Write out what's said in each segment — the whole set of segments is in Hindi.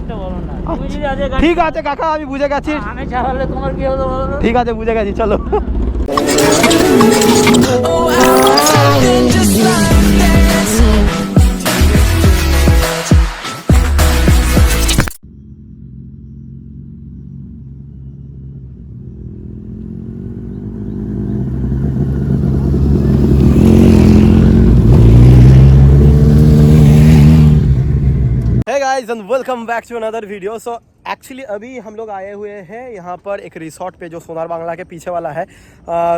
ঠিক আছে কাকা, আমি বুঝে গেছি। ঠিক আছে, বুঝে গেছি, চলো। Hey guys and welcome back to another video. So actually अभी हम लोग आए हुए हैं यहाँ पर एक रिसोर्ट पे जो सोनार बांग्ला के पीछे वाला है।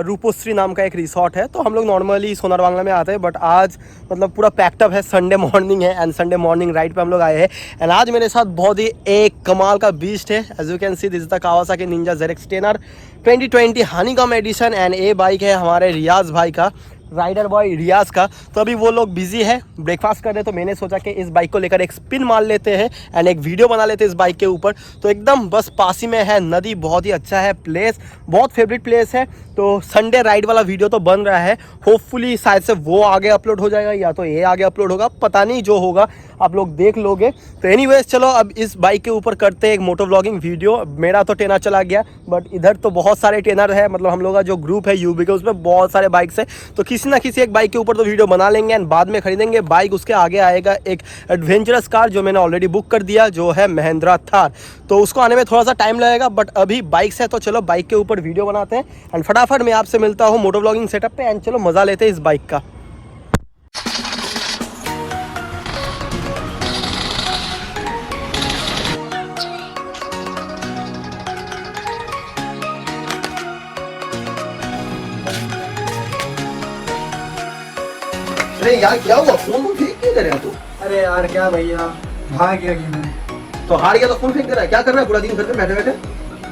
रूपोश्री नाम का एक रिसोर्ट है। तो हम लोग नॉर्मली सोनार बांग्ला में आते हैं, बट आज मतलब पूरा पैक्टअप है, संडे मॉर्निंग है एंड संडे मॉर्निंग राइड पे हम लोग आए हैं। एंड आज मेरे साथ बहुत ही एक कमाल का बीस्ट है। As you can see this is the Kawasaki Ninja ZX 10R 2020 honeycomb edition. And ये बाइक है हमारे रियाज भाई का, राइडर बॉय रियाज का। तो अभी वो लोग बिजी है, ब्रेकफास्ट कर रहे, तो मैंने सोचा कि इस बाइक को लेकर एक स्पिन मार लेते हैं एंड एक वीडियो बना लेते हैं इस बाइक के ऊपर। तो एकदम बस पास ही में है नदी, बहुत ही अच्छा है प्लेस, बहुत फेवरेट प्लेस है। तो संडे राइड वाला वीडियो तो बन रहा है, होपफुली शायद से वो आगे अपलोड हो जाएगा या तो ये आगे अपलोड होगा, पता नहीं, जो होगा आप लोग देख लोगे। तो एनीवेज चलो अब इस बाइक के ऊपर करते हैं एक मोटो व्लॉगिंग वीडियो। मेरा तो टेनर चला गया, बट इधर तो बहुत सारे टेनर है, मतलब हम लोग का जो ग्रुप है यूबी का, उसमें बहुत सारे बाइक्स है। तो किसी ना किसी एक बाइक के ऊपर तो वीडियो बना लेंगे एंड बाद में खरीदेंगे बाइक। उसके आगे आएगा एक एडवेंचरस कार जो मैंने ऑलरेडी बुक कर दिया, जो है महिंद्रा थार। तो उसको आने में थोड़ा सा टाइम लगेगा, बट अभी बाइक्स है तो चलो बाइक के ऊपर वीडियो बनाते हैं एंड फटाफट मैं आपसे मिलता हूँ मोटो व्लॉगिंग सेटअप पे। एंड चलो मजा लेते हैं इस बाइक का। अरे यार क्या हुआ, फोन को फेंक क्यों दे रहा है तू? अरे यार क्या भैया, भाग गया कि मैं तो हार गया तो फोन फेंक दे रहा है, क्या कर रहा है पूरा दिन घर पे बैठे बैठे?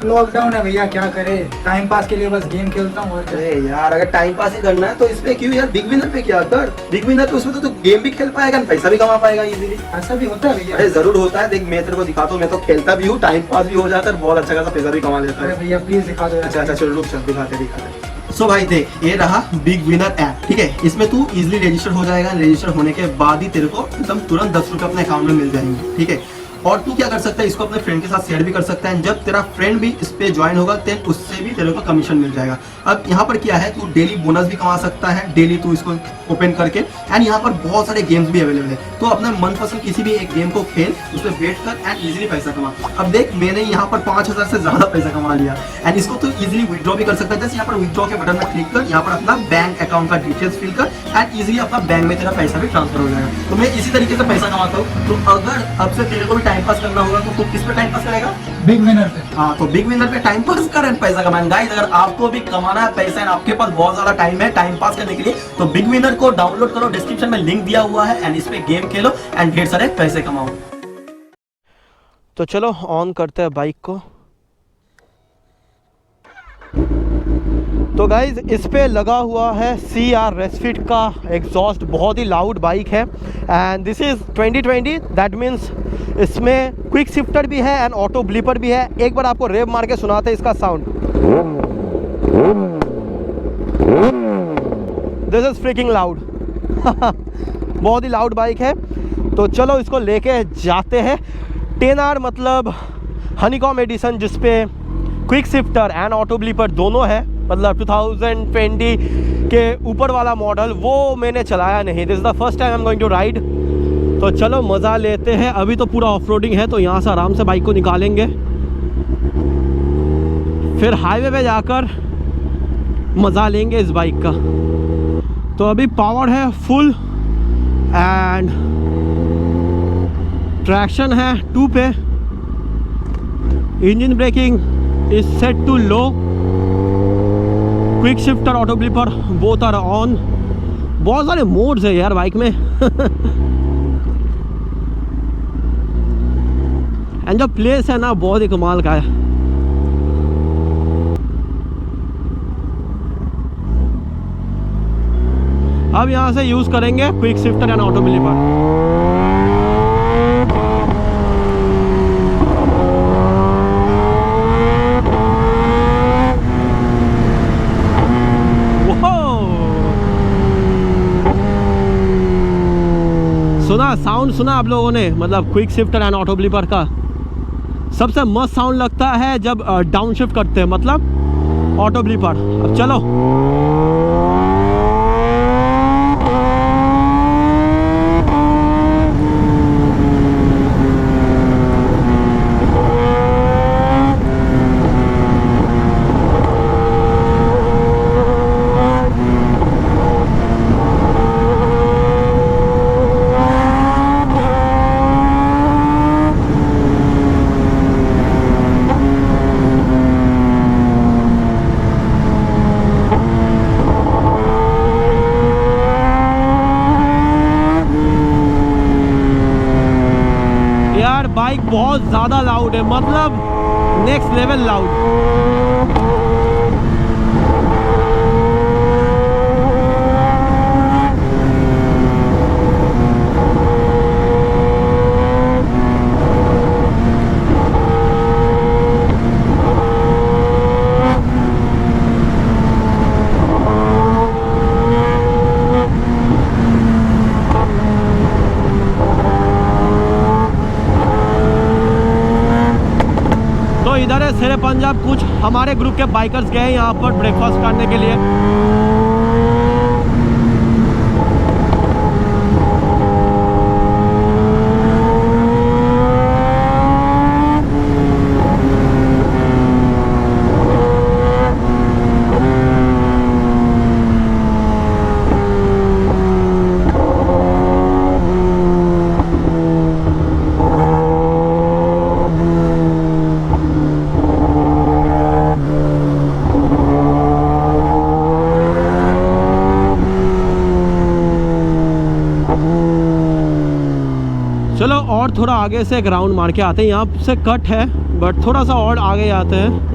लॉकडाउन है भैया, क्या करे, टाइम पास के लिए बस गेम खेलता हूँ। अरे यार अगर टाइम पास ही करना है तो इस पे क्यों यार, बिग विनर पे क्या कर। बिग विनर पे उसमें तो तू गेम भी खेल पाएगा, पैसा भी कमा पाएगा इजीली। ऐसा भी होता है भैया? अरे जरूर होता है, देख मैं तेरे को दिखाता हूँ, मैं तो खेलता भी हूँ, टाइम पास भी हो जाता है, बहुत अच्छा खासा पैसा भी कमा लेता है। अरे भैया प्लीज दिखा दो। अच्छा चलो रुक, चल दिखाते। सो भाई देख, ये रहा बिग विनर ऐप, ठीक है। इसमें तू इजीली रजिस्टर हो जाएगा, रजिस्टर होने के बाद ही तेरे को एकदम तुरंत 10 रुपये अपने अकाउंट में मिल जाएंगे, ठीक है। और तू क्या कर सकता है, इसको अपने फ्रेंड के साथ शेयर भी कर सकता है। जब तेरा फ्रेंड भी इस पे ज्वाइन होगा तो उससे भी तेरे को कमीशन मिल जाएगा। अब यहाँ पर क्या है, तू डेली बोनस भी कमा सकता है, डेली तू इसको ओपन करके। एंड यहाँ पर बहुत सारे गेम्स भी अवेलेबल है, तो अपने मनपसंद किसी भी एक गेम को खेल, उस पर बैठ कर एंड इजीली पैसा कमा। अब देख मैंने यहाँ पर 5000 से ज्यादा पैसा कमा लिया। एंड इसको तू इजीली विड्रॉ भी कर सकता है। जैसे यहाँ पर विड्रॉ के बटन में क्लिक कर, यहाँ पर अपना बैंक अकाउंट का डिटेल्स फिल कर एंड इजीली अपना बैंक में तेरा पैसा भी ट्रांसफर हो जाएगा। तो मैं इसी तरीके से पैसा कमाता हूँ। तो अगर अब से तेरे को भी टाइम पास करना होगा तो किस पे टाइम पास करेगा? बिग विनर पे। हाँ, तो बिग विनर पे टाइम पास कर एंड पैसा कमाएं। गाइस अगर आपको भी कमाना है पैसा एंड आपके पास बहुत ज्यादा टाइम है टाइम पास करने के लिए, तो बिग विनर को डाउनलोड करो, डिस्क्रिप्शन में लिंक दिया हुआ है एंड इस पे गेम खेलो एंड ढेर सारे पैसे कमाओ। तो चलो ऑन करते हैं बाइक को। तो गाइज इस पे लगा हुआ है CR रेसफिट का एग्जॉस्ट, बहुत ही लाउड बाइक है and this is 2020, that means इसमें क्विक शिफ्टर भी है एंड ऑटो ब्लीपर भी है। एक बार आपको रेव मार के सुनाते हैं इसका sound. This is freaking loud. बहुत ही लाउड बाइक है। तो चलो इसको लेके जाते हैं। 10R मतलब हनीकॉम एडिशन, जिसपे क्विक शिफ्टर एंड ऑटो ब्लीपर दोनों है, मतलब 2020 के ऊपर वाला मॉडल, वो मैंने चलाया नहीं। This is the first time I am going to ride. तो चलो मज़ा लेते हैं। अभी तो पूरा ऑफ रोडिंग है, तो यहाँ से आराम से बाइक को निकालेंगे, फिर हाईवे पे जाकर मज़ा लेंगे इस बाइक का। तो अभी पावर है फुल एंड ट्रैक्शन है 2 पे। Engine braking is set to low. Quick shifter auto blipper both are on. बहुत सारे मोड्स है यार बाइक में। एंड जो प्लेस है ना बहुत ही कमाल का है। अब यहाँ से यूज करेंगे क्विक शिफ्टर एंड ऑटो ब्लीपर। सुना साउंड, सुना आप लोगों ने, मतलब क्विक शिफ्टर एंड ऑटो ब्लीपर का। सबसे मस्त साउंड लगता है जब डाउन शिफ्ट करते हैं, मतलब ऑटो ब्लीपर। अब चलो बाइक बहुत ज़्यादा लाउड है, मतलब नेक्स्ट लेवल लाउड। इधर है शेरे पंजाब। कुछ हमारे ग्रुप के बाइकर्स गए यहाँ पर ब्रेकफास्ट करने के लिए। चलो और थोड़ा आगे से एक राउंड मार के आते हैं। यहाँ से कट है बट थोड़ा सा और आगे आते हैं।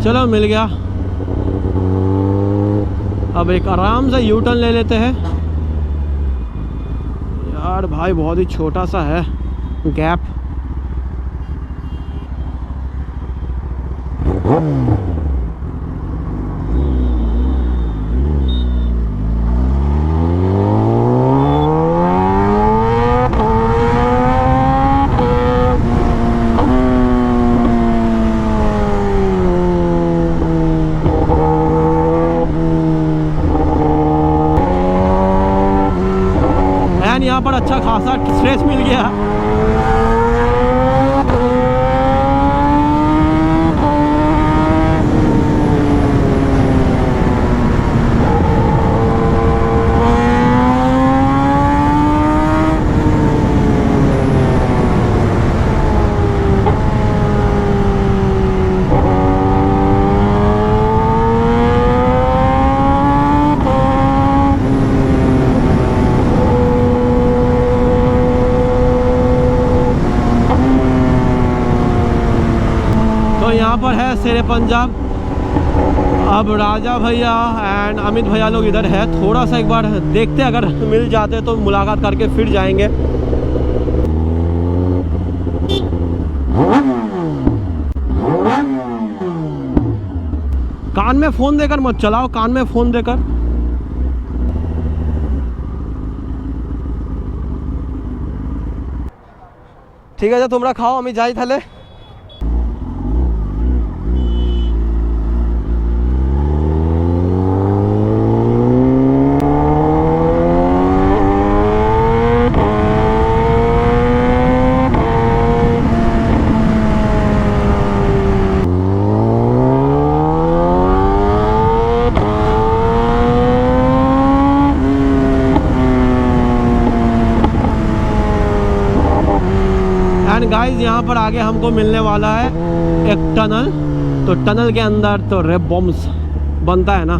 चलो मिल गया। अब एक आराम से यू टर्न ले लेते हैं। यार भाई बहुत ही छोटा सा है गैप। यहाँ पर अच्छा खासा स्ट्रेच मिल गया। यहाँ पर है शेरे पंजाब। अब राजा भैया एंड अमित भैया लोग इधर है। थोड़ा सा एक बार देखते, अगर मिल जाते तो मुलाकात करके फिर जाएंगे। कान में फ़ोन देकर मत चलाओ, कान में फ़ोन देकर। ঠিক আছে তোমরা খাও, আমি যাই তাহলে। एंड गाइस यहाँ पर आगे हमको मिलने वाला है एक टनल। तो टनल के अंदर तो रेप बॉम्ब्स बनता है ना।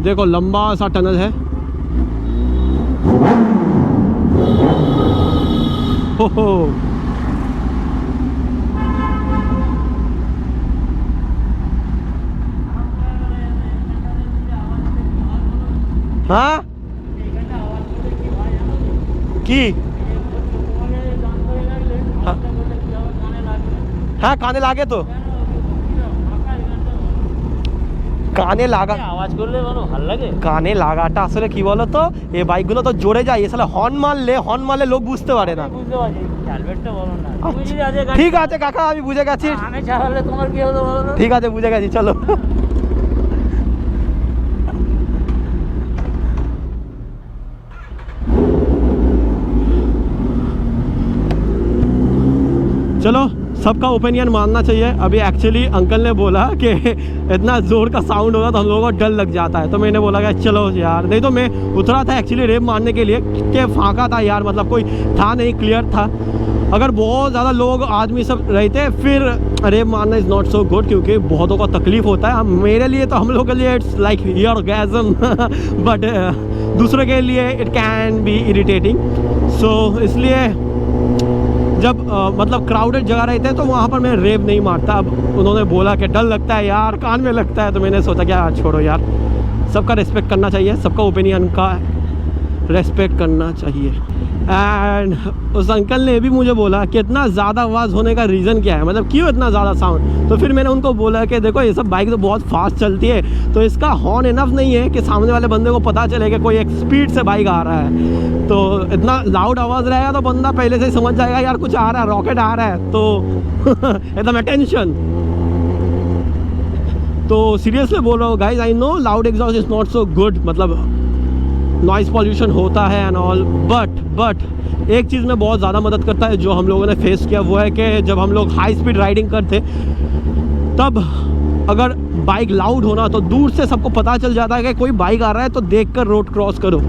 देखो लंबा सा टनल है। हो हाँ की हाँ काने लागे तो কানে লাগা আওয়াজ করলে বলো ভালো লাগে। কানে লাগাটা আসলে কি বলো তো, এই বাইকগুলো তো জোরে যায়, আসলে হর্ন মারলে লোক বুঝতে পারে না। বুঝতে পারছি, হেলমেটটা বলো না। তুমি যদি আজকে গাড়ি ঠিক আছে কাকা, আমি বুঝে গেছি। আমি চালালে তোমার কি হলো বলো তো? ঠিক আছে বুঝে গেছি, চলো। चलो सबका ओपिनियन मानना चाहिए। अभी एक्चुअली अंकल ने बोला कि इतना ज़ोर का साउंड होगा तो हम लोगों को डर लग जाता है, तो मैंने बोला कि चलो यार, नहीं तो मैं उतरा था एक्चुअली रेप मारने के लिए कि फाका था यार, मतलब कोई था नहीं, क्लियर था। अगर बहुत ज़्यादा लोग आदमी सब रहते फिर रेप मारना इज़ नॉट सो गुड, क्योंकि बहुतों को तकलीफ़ होता है। मेरे लिए तो हम लोग के लिए इट्स लाइक ऑर्गेज़म बट दूसरे के लिए इट कैन बी इरिटेटिंग। सो इसलिए जब मतलब क्राउडेड जगह रहते हैं तो वहाँ पर मैं रेप नहीं मारता। अब उन्होंने बोला कि डर लगता है यार, कान में लगता है, तो मैंने सोचा कि यार छोड़ो यार, सबका रिस्पेक्ट करना चाहिए, सबका ओपिनियन का रेस्पेक्ट करना चाहिए। एंड उस अंकल ने भी मुझे बोला कि इतना ज़्यादा आवाज़ होने का रीज़न क्या है, मतलब क्यों इतना ज़्यादा साउंड। तो फिर मैंने उनको बोला कि देखो ये सब बाइक तो बहुत फास्ट चलती है, तो इसका हॉर्न इनफ नहीं है कि सामने वाले बंदे को पता चले कि कोई एक स्पीड से बाइक आ रहा है। तो इतना लाउड आवाज़ रहेगा तो बंदा पहले से ही समझ जाएगा यार कुछ आ रहा है, रॉकेट आ रहा है, तो एकदम अटेंशन। तो सीरियसली बोल रहा हूँ guys, I know loud exhaust is not so good, मतलब नॉइज़ पॉल्यूशन होता है एंड ऑल, बट एक चीज़ में बहुत ज़्यादा मदद करता है जो हम लोगों ने फेस किया, वो है कि जब हम लोग हाई स्पीड राइडिंग करते तब अगर बाइक लाउड होना तो दूर से सबको पता चल जाता है कि कोई बाइक आ रहा है, तो देखकर रोड क्रॉस करो।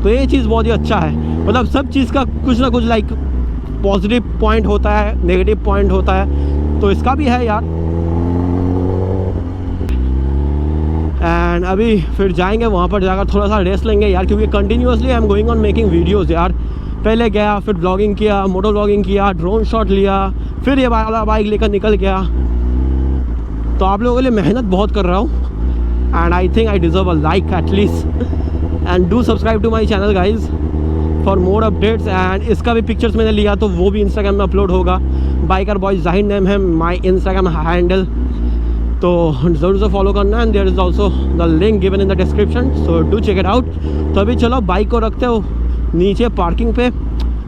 तो ये चीज़ बहुत ही अच्छा है, मतलब सब चीज़ का कुछ ना कुछ लाइक पॉजिटिव पॉइंट होता है, नेगेटिव पॉइंट होता है, तो इसका भी है यार। एंड अभी फिर जाएंगे वहाँ पर, जाकर थोड़ा सा रेस्ट लेंगे यार, क्योंकि continuously I am going on making videos यार। पहले गया, फिर ब्लॉगिंग किया, मोटो ब्लॉगिंग किया, ड्रोन शॉट लिया, फिर ये वाला बाइक लेकर निकल गया। तो आप लोगों के लिए मेहनत बहुत कर रहा हूँ and I think I deserve a like at least, and do subscribe to my channel guys for more updates. And इसका भी पिक्चर्स मैंने लिया तो वो भी इंस्टाग्राम में अपलोड होगा। बाइकर बॉयज जाहिर नेम है माई इंस्टाग्राम हैंडल, तो ज़रूर से फॉलो करना। And there is also the link given in the description, so do check it out. तो अभी चलो बाइक को रखते हो नीचे पार्किंग पे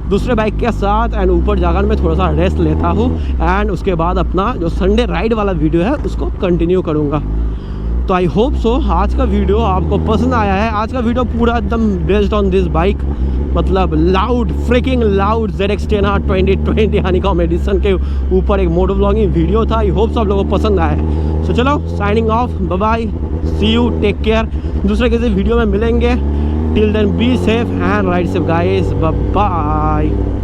दूसरे बाइक के साथ, एंड ऊपर जाकर मैं थोड़ा सा रेस्ट लेता हूँ, एंड उसके बाद अपना जो संडे राइड वाला वीडियो है उसको कंटिन्यू करूँगा। तो आई होप सो आज का वीडियो आपको पसंद आया है। आज का वीडियो पूरा एकदम बेस्ड ऑन दिस बाइक, मतलब लाउड, फ्रिकिंग लाउड ZX10R 2020 यानी कॉम एडिशन के ऊपर एक मोटो ब्लॉगिंग वीडियो था। आई होप सो आप लोगों को पसंद आया। सो चलो signing off, bye bye, see you, take care. दूसरे किसी वीडियो में मिलेंगे। Till then be safe and ride safe guys, bye bye.